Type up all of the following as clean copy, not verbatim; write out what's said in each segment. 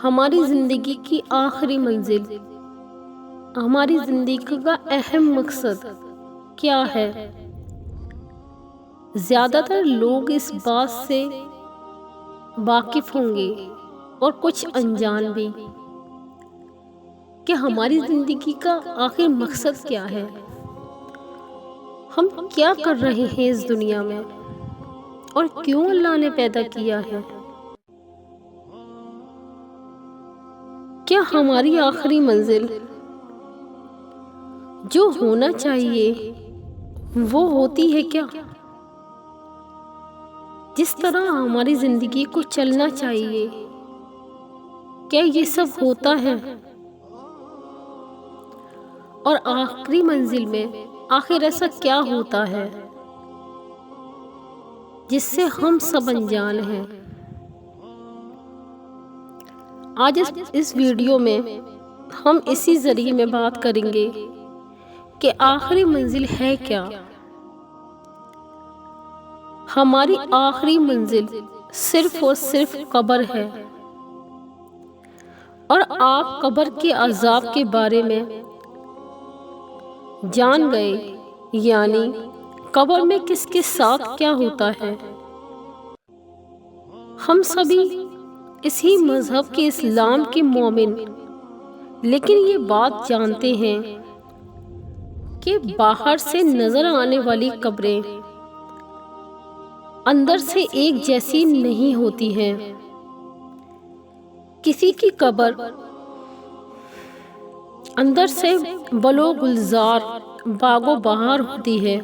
ہماری زندگی کی آخری منزل، ہماری زندگی کا اہم مقصد کیا ہے؟ زیادہ تر لوگ اس بات سے واقف ہوں گے اور کچھ انجان بھی کہ ہماری زندگی کا آخری مقصد کیا ہے، ہم کیا کر رہے ہیں اس دنیا میں اور کیوں اللہ نے پیدا کیا ہے۔ کیا ہماری آخری منزل جو ہونا چاہیے وہ ہوتی ہے کیا؟ جس طرح ہماری زندگی کو چلنا چاہیے کیا یہ سب ہوتا ہے؟ اور آخری منزل میں آخر ایسا کیا ہوتا ہے جس سے ہم سب انجان ہیں؟ آج اس ویڈیو میں ہم اسی ذریعے میں بات کریں گے کہ آخری منزل ہے کیا۔ ہماری آخری منزل صرف اور صرف قبر ہے، اور آپ قبر کے عذاب کے بارے میں جان گئے، یعنی قبر میں کس کے ساتھ کیا ہوتا ہے۔ ہم سبھی اسی مذہب کے اسلام کے مومن لیکن یہ بات جانتے ہیں کہ باہر سے نظر آنے والی قبریں اندر سے ایک جیسی نہیں ہوتی ہیں۔ کسی کی قبر اندر سے بلو گلزار باغ و بہار ہوتی ہے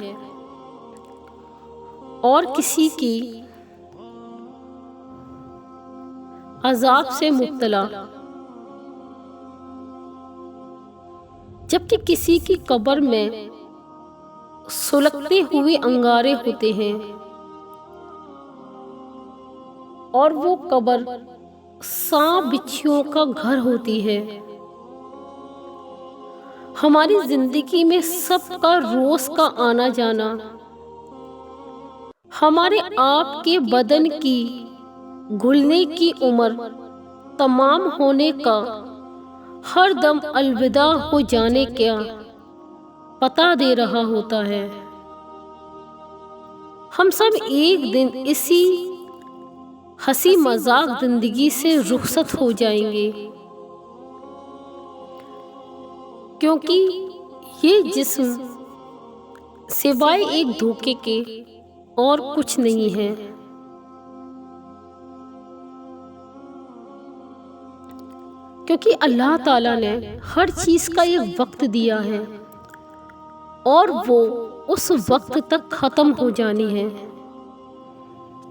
اور کسی کی عذاب سے مبتلا، جبکہ کسی کی قبر میں سلگتے ہوئے انگارے ہوتے ہیں اور وہ قبر سانپ بچھوؤں کا گھر ہوتی ہے۔ ہماری زندگی میں سب کا روز کا آنا جانا، ہمارے آپ کے بدن کی گھلنے کی عمر تمام ہونے کا، ہر دم الوداع ہو جانے کا پتہ دے رہا ہوتا ہے۔ ہم سب ایک دن اسی ہنسی مذاق زندگی سے رخصت ہو جائیں گے، کیونکہ یہ جسم سوائے ایک دھوکے کے اور کچھ نہیں ہے۔ کیونکہ اللہ تعالیٰ نے ہر چیز کا ایک وقت دیا ہے اور وہ اس وقت تک ختم ہو جانی ہے،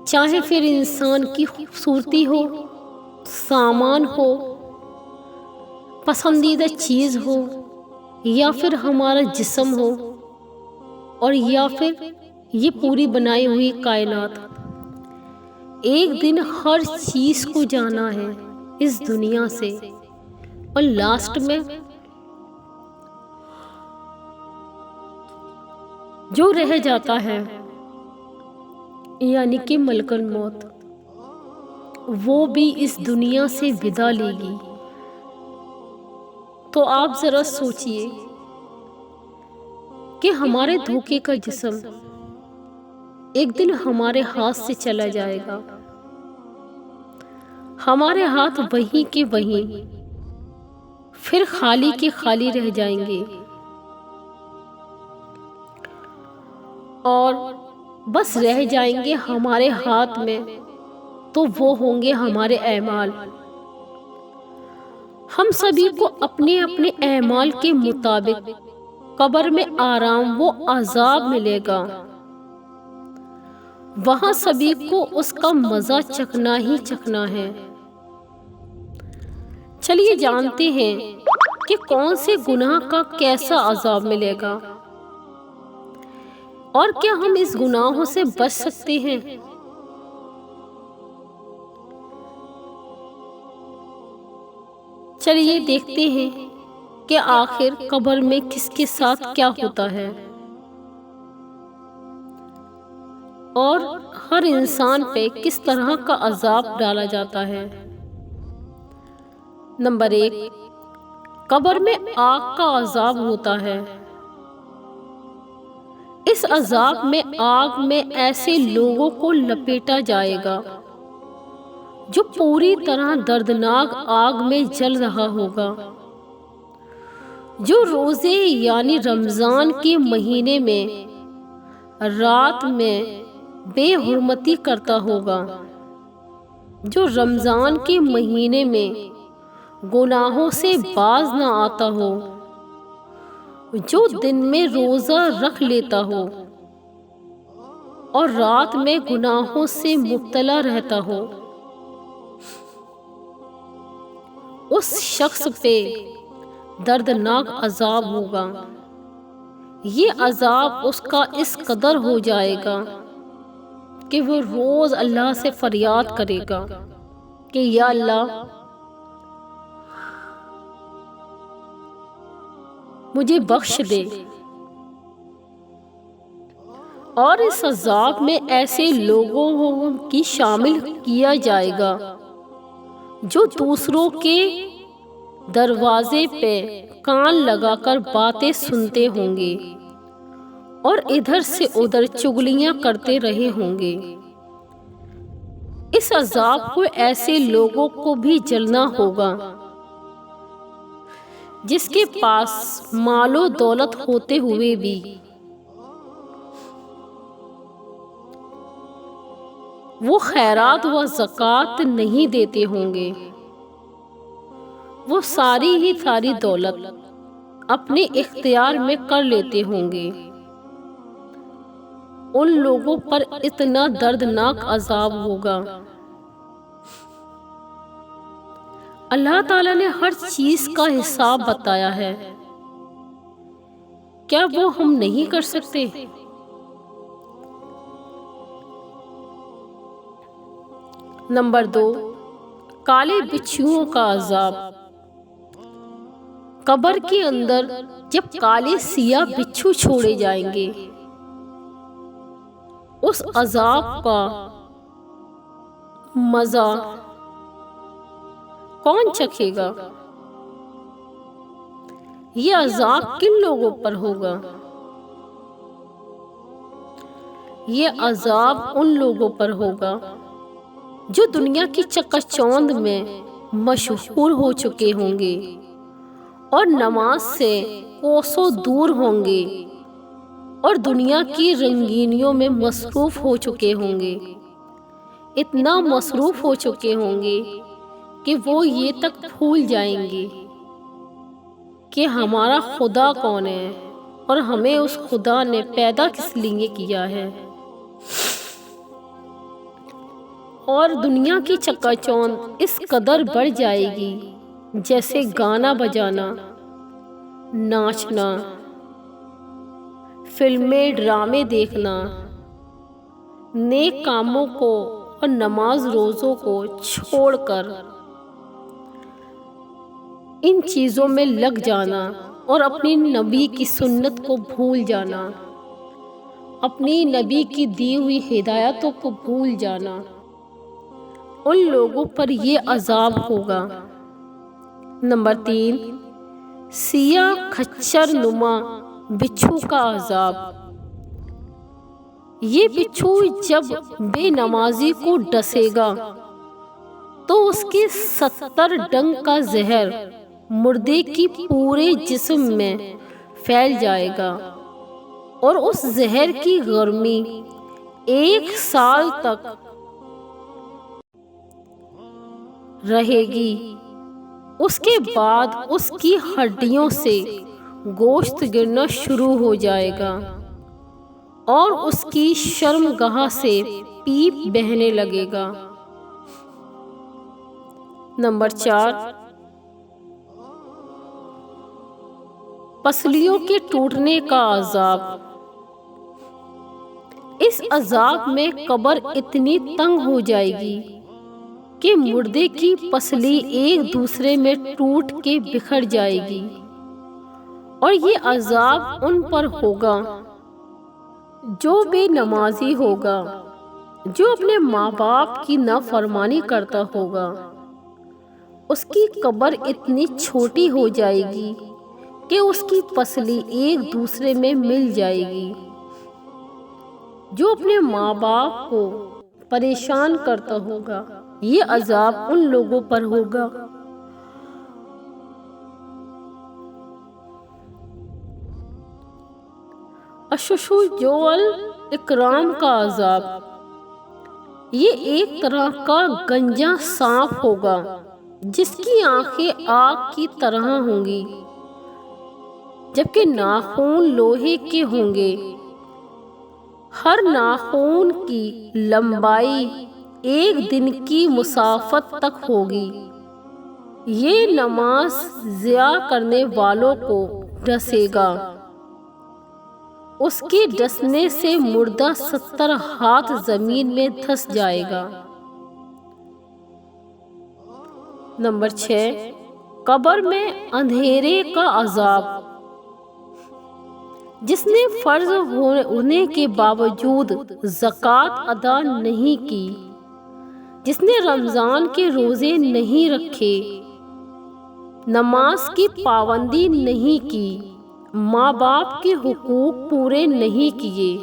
چاہے پھر انسان کی خوبصورتی ہو، سامان ہو، پسندیدہ چیز ہو، یا پھر ہمارا جسم ہو، اور یا پھر یہ پوری بنائی ہوئی کائنات۔ ایک دن ہر چیز کو جانا ہے اس دنیا سے، اور لاسٹ میں جو رہ جاتا ہے یعنی کہ ملک الموت، وہ بھی اس دنیا سے ودا لے گی۔ تو آپ ذرا سوچئے کہ ہمارے دھوکے کا جسم ایک دن ہمارے ہاتھ سے چلا جائے گا، ہمارے ہاتھ وہیں کے وہیں پھر خالی کے خالی رہ جائیں گے، اور بس رہ جائیں گے ہمارے ہاتھ میں تو وہ ہوں گے ہمارے اعمال۔ ہم سبھی کو اپنے اپنے اعمال کے مطابق قبر میں آرام و عذاب ملے گا، وہاں سبھی کو اس کا مزہ چکھنا ہی چکھنا ہے۔ چلیے جانتے ہیں کہ کون سے گناہ کا کیسا عذاب ملے گا، اور کیا ہم اس گناہوں سے بچ سکتے ہیں۔ چلیے دیکھتے ہیں کہ آخر قبر میں کس کے ساتھ کیا ہوتا ہے، اور ہر انسان پہ کس طرح کا عذاب ڈالا جاتا ہے۔ نمبر 1، قبر میں آگ کا عذاب ہوتا ہے۔ اس عذاب میں آگ میں ایسے لوگوں کو لپیٹا جائے گا جو پوری طرح دردناک آگ میں جل رہا ہوگا، جو روزے یعنی رمضان کے مہینے میں رات میں بے حرمتی کرتا ہوگا، جو رمضان کے مہینے میں گناہوں سے باز نہ آتا ہو، جو دن میں روزہ رکھ لیتا ہو اور رات میں گناہوں سے مبتلا رہتا ہو، اس شخص پہ دردناک عذاب ہوگا۔ یہ عذاب اس کا اس قدر ہو جائے گا کہ وہ روز اللہ سے فریاد کرے گا کہ یا اللہ، مجھے بخش دے۔ اور اس عذاب میں ایسے لوگوں کی شامل کیا جائے گا جو دوسروں کے دروازے پہ کان لگا کر باتیں سنتے ہوں گے اور ادھر سے ادھر چغلیاں کرتے رہے ہوں گے۔ اس عذاب کو ایسے لوگوں کو بھی جلنا ہوگا جس کے پاس مال و دولت ہوتے ہوئے بھی وہ خیرات و زکوٰۃ نہیں دیتے ہوں گے۔ وہ ساری دولت اپنے اختیار میں کر لیتے ہوں گے۔ ان لوگوں پر اتنا دردناک عذاب ہوگا۔ اللہ تعالیٰ نے ہر چیز کا حساب بتایا ہے، کیا وہ ہم نہیں کر سکتے؟ نمبر 2، کالے بچھوؤں کا عذاب۔ قبر کے اندر جب کالے سیاہ بچھو چھوڑے جائیں گے، اس عذاب کا مزہ کون چکھے گا؟ یہ عذاب کن لوگوں پر ہوگا؟ یہ عذاب ان لوگوں پر ہوگا جو دنیا کی چکا چوند میں مشہور ہو چکے ہوں گے اور نماز سے کوسوں دور ہوں گے اور دنیا کی رنگینیوں میں مصروف ہو چکے ہوں گے۔ اتنا مصروف ہو چکے ہوں گے کہ وہ یہ تک بھول جائیں گے کہ ہمارا خدا کون ہے اور ہمیں اس خدا نے پیدا کس لیے کیا ہے۔ اور دنیا کی چکا چوند اس قدر بڑھ جائے گی جیسے گانا بجانا، ناچنا، فلمیں، ڈرامے دیکھنا، نیک کاموں کو اور نماز روزوں کو چھوڑ کر ان چیزوں میں لگ جانا اور اپنی نبی کی سنت کو بھول جانا، اپنی نبی کی دی ہوئی ہدایتوں کو بھول جانا، ان لوگوں پر یہ عذاب ہوگا۔ نمبر 3، سیاہ کھچر نما بچھو کا عذاب۔ یہ بچھو جب بے نمازی کو ڈسے گا تو اس کے 70 ڈنگ کا زہر مردے کی پورے جسم میں پھیل جائے گا اور اس زہر کی گرمی 1 سال تک رہے گی۔ اس کے بعد اس کی ہڈیوں سے گوشت گرنا شروع ہو جائے گا اور اس کی شرمگاہ سے پیپ بہنے لگے گا۔ نمبر 4، پسلیوں کے ٹوٹنے کا عذاب۔ اس عذاب میں قبر اتنی تنگ ہو جائے گی کہ مردے کی پسلی ایک دوسرے میں ٹوٹ کے بکھر جائے گی، اور یہ عذاب ان پر ہوگا جو بے نمازی ہوگا، جو اپنے ماں باپ کی نافرمانی کرتا ہوگا اس کی قبر اتنی چھوٹی ہو جائے گی کہ اس کی پسلی ایک دوسرے میں مل جائے گی۔ جو اپنے ماں باپ کو پریشان کرتا ہوگا، یہ عذاب ان لوگوں پر ہوگا۔ الشجوع الاکرام کا عذاب، یہ ایک طرح کا گنجا سانپ ہوگا جس کی آنکھیں آگ کی طرح ہوں گی، جبکہ ناخن لوہے کے ہوں گے۔ ہر ناخن کی لمبائی ایک دن کی مسافت تک ہوگی۔ یہ نماز ضیاع کرنے والوں کو ڈسے گا۔ اس کے ڈسنے سے مردہ 70 ہاتھ زمین میں دھس جائے گا۔ نمبر 6، قبر میں اندھیرے کا عذاب۔ جس نے فرض ہونے کے باوجود زکوٰۃ ادا نہیں کی، جس نے رمضان کے روزے نہیں رکھے، نماز کی پابندی نہیں کی، ماں باپ کے حقوق پورے نہیں کیے،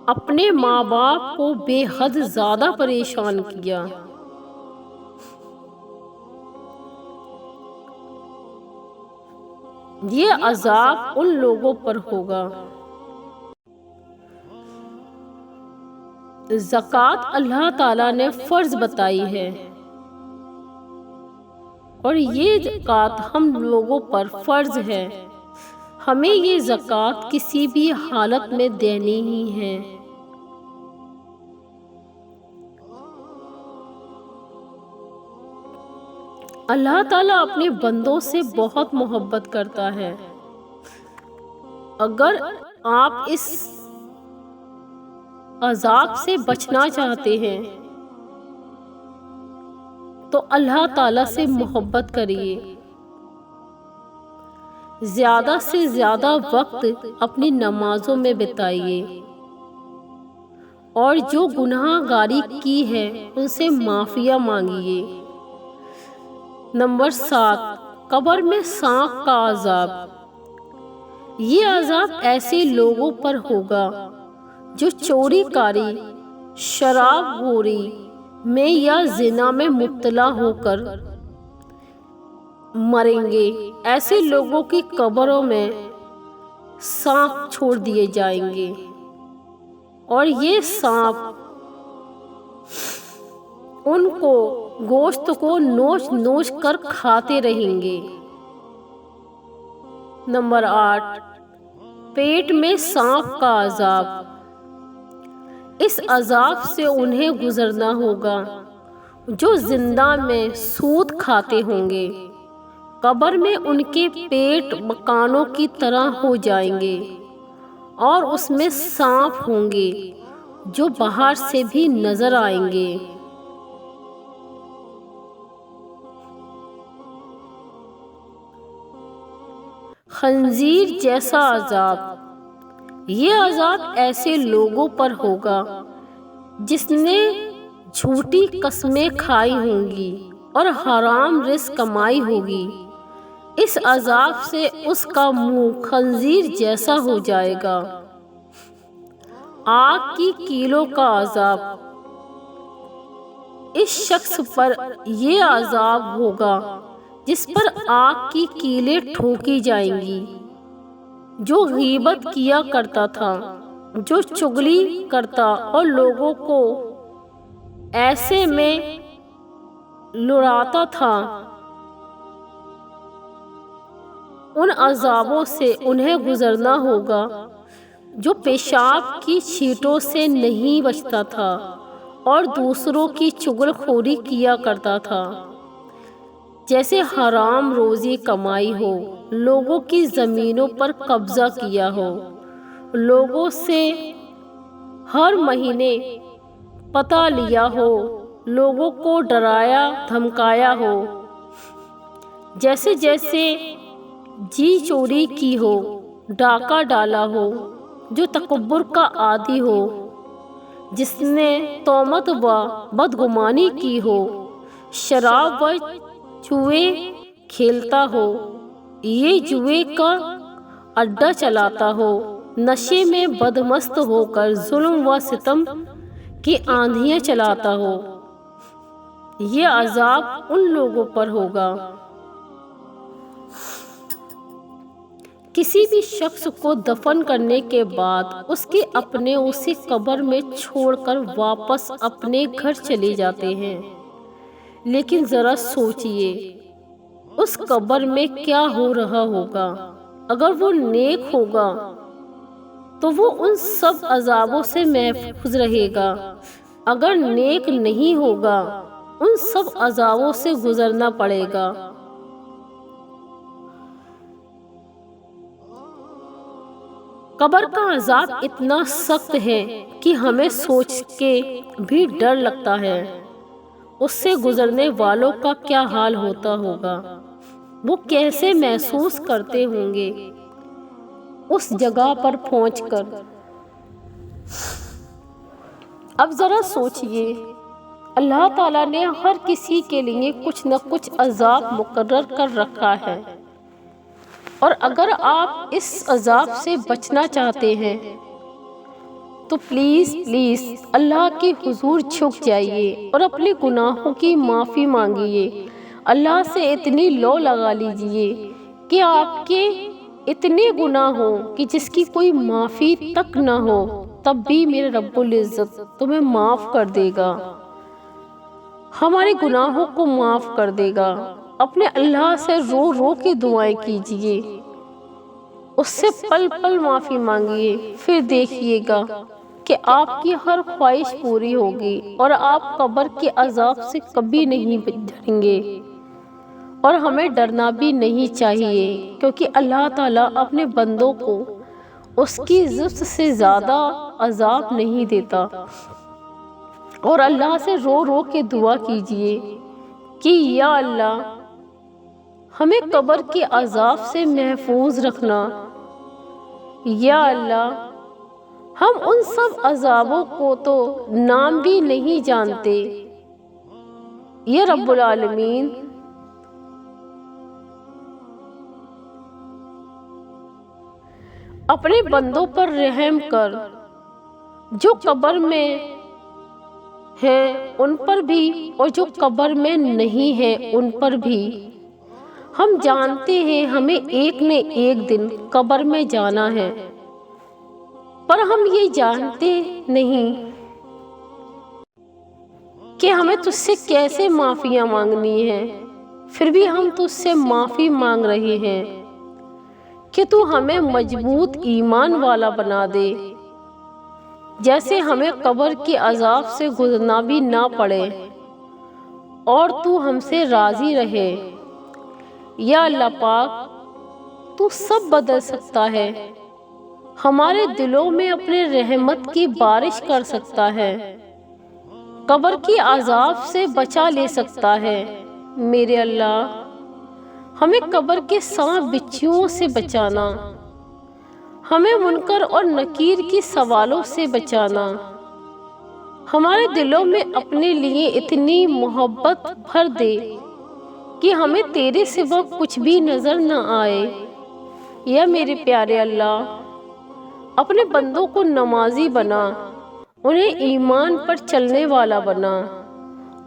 اپنے ماں باپ کو بے حد زیادہ پریشان کیا، یہ عذاب ان لوگوں پر ہوگا۔ زکوٰۃ اللہ تعالیٰ نے فرض بتائی ہے، اور یہ زکوٰۃ ہم لوگوں پر فرض ہے۔ ہمیں یہ زکوٰۃ کسی بھی حالت میں دینی ہی ہے۔ اللہ تعالیٰ اپنے بندوں سے بہت محبت کرتا ہے۔ اگر آپ اس عذاب سے بچنا چاہتے ہیں تو اللہ تعالیٰ سے محبت کریے، زیادہ سے زیادہ وقت اپنی نمازوں میں بتائیے، اور جو گناہ گاری کی ہے ان سے معافیہ مانگیے۔ نمبر 7، قبر میں سانپ کا عذاب۔ یہ عذاب ایسے لوگوں پر ہوگا جو چوری کاری، شراب خوری میں یا زنا میں مبتلا ہو کر مریں گے۔ ایسے لوگوں کی قبروں میں سانپ چھوڑ دیے جائیں گے، اور یہ سانپ ان کو گوشت کو نوچ نوچ کر کھاتے رہیں گے۔ نمبر 8، پیٹ میں سانپ کا عذاب۔ اس عذاب سے انہیں گزرنا ہوگا جو زندہ میں سود کھاتے ہوں گے۔ قبر میں ان کے پیٹ مکانوں کی طرح ہو جائیں گے، اور اس میں سانپ ہوں گے جو باہر سے بھی نظر آئیں گے۔ خنزیر جیسا عذاب۔ یہ عذاب ایسے لوگوں پر ہوگا جس نے جھوٹی قسمیں کھائی ہوں گی اور حرام رزق کمائی ہوگی۔ اس عذاب سے اس کا منہ خنزیر جیسا ہو جائے گا۔ آگ کی کیلوں کا عذاب۔ اس شخص پر یہ عذاب ہوگا جس پر آگ کی کیلیں ٹھوکی جائیں گی، جو غیبت کیا کرتا تھا، جو چغلی کرتا اور لوگوں کو ایسے میں لڑاتا تھا۔ ان عذابوں سے انہیں گزرنا ہوگا جو پیشاب کی چھینٹوں سے نہیں بچتا تھا اور دوسروں کی چغل خوری کیا کرتا تھا، جیسے حرام روزی کمائی ہو، لوگوں کی زمینوں پر قبضہ کیا ہو، لوگوں سے ہر مہینے پتہ لیا ہو، لوگوں کو ڈرایا دھمکایا ہو، جیسے جی چوری کی ہو، ڈاکہ ڈالا ہو، جو تکبر کا عادی ہو، جس نے تہمت و بدگمانی کی ہو، شراب و جوئے کھیلتا ہو، یہ جوئے کا اڈا چلاتا ہو، نشے میں بدمست ہو کر ظلم و ستم کی آندھیاں چلاتا ہو، یہ عذاب ان لوگوں پر ہوگا۔ کسی بھی شخص کو دفن کرنے کے بعد اس کے اپنے اسے قبر میں چھوڑ کر واپس اپنے گھر چلے جاتے ہیں، لیکن ذرا سوچئے اس قبر میں کیا ہو رہا ہوگا۔ اگر وہ نیک ہوگا تو وہ ان سب عذابوں سے محفوظ رہے گا، اگر نیک نہیں ہوگا ان سب عذابوں سے گزرنا پڑے گا۔ قبر کا عذاب اتنا سخت ہے کہ ہمیں سوچ کے بھی ڈر لگتا ہے اس سے گزرنے والوں کا کیا حال ہوتا ہوگا، وہ کیسے محسوس کرتے ہوں گے اس جگہ پر پہنچ کر۔ اب ذرا سوچئے، اللہ تعالیٰ نے ہر کسی کے لیے کچھ نہ کچھ عذاب مقرر کر رکھا ہے، اور اگر آپ اس عذاب سے بچنا چاہتے ہیں تو پلیز اللہ کے حضور جھک جائیے اور اپنے گناہوں کی معافی مانگیے، اللہ سے اتنی لو لگا لیجئے کہ آپ کے اتنے گناہ ہوں کہ جس کی کوئی معافی تک نہ ہو، تب بھی میرے رب العزت تمہیں معاف کر دے گا، ہمارے گناہوں کو معاف کر دے گا۔ اپنے اللہ سے رو رو کے دعائیں کیجئے، اس سے پل پل معافی مانگیے، پھر دیکھیے گا کہ آپ کی ہر خواہش پوری ہوگی اور آپ قبر کے عذاب سے کبھی نہیں ڈریں گے۔ اور ہمیں ڈرنا بھی نہیں چاہیے، کیونکہ اللہ تعالیٰ اپنے بندوں کو اس کی ضرورت سے زیادہ عذاب نہیں دیتا۔ اور اللہ سے رو رو کے دعا کیجئے کہ یا اللہ ہمیں قبر کے عذاب سے محفوظ رکھنا، یا اللہ ہم ان سب عذابوں کو تو نام بھی نہیں جانتے، یا رب العالمین اپنے بندوں پر رحم کر، جو قبر میں ہیں ان پر بھی اور جو قبر میں نہیں ہیں ان پر بھی۔ ہم جانتے ہیں ہمیں ایک نہ ایک دن قبر میں جانا ہے، پر ہم یہ جانتے نہیں کہ ہمیں تجھ سے کیسے معافیاں مانگنی ہے، پھر بھی ہم تجھ سے معافی مانگ رہے ہیں کہ تو ہمیں مضبوط ایمان والا بنا دے، جیسے ہمیں قبر کے عذاب سے گزرنا بھی نہ پڑے اور تو ہم سے راضی رہے۔ یا اللہ پاک تو سب بدل سکتا ہے، ہمارے دلوں میں اپنے رحمت کی بارش کر سکتا ہے، قبر کے عذاب سے بچا لے سکتا ہے۔ میرے اللہ ہمیں قبر کے سانپ بچھوؤں سے بچانا، ہمیں منکر اور نکیر کی سوالوں سے بچانا، ہمارے دلوں میں اپنے لیے اتنی محبت بھر دے کہ ہمیں تیرے سوا کچھ بھی نظر نہ آئے۔ یا میرے پیارے اللہ اپنے بندوں کو نمازی بنا، انہیں ایمان پر چلنے والا بنا،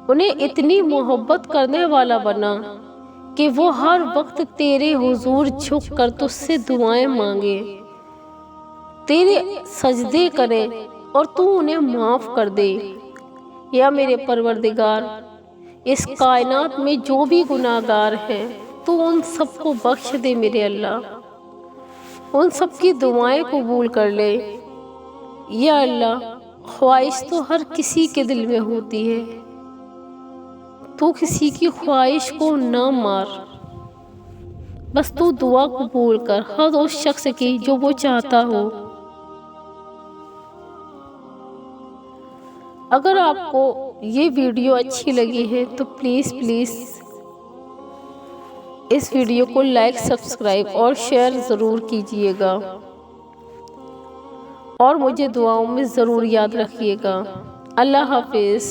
انہیں اتنی محبت کرنے والا بنا کہ وہ ہر وقت تیرے حضور جھک کر تجھ سے دعائیں مانگے، تیرے سجدے کریں اور تو انہیں معاف کر دے۔ یا میرے پروردگار اس کائنات میں جو بھی گناہگار ہیں تو ان سب کو بخش دے میرے اللہ، ان سب کی دعائیں قبول کر لے۔ یا اللہ خواہش تو ہر کسی کے دل میں ہوتی ہے، تو کسی کی خواہش کو نہ مار، بس تو دعا قبول کر ہر اس شخص کی جو وہ چاہتا ہو۔ اگر آپ کو یہ ویڈیو اچھی لگی ہے تو پلیز اس ویڈیو کو لائک، سبسکرائب اور شیئر ضرور کیجئے گا، اور مجھے دعاؤں میں ضرور یاد رکھیے گا۔ اللہ حافظ۔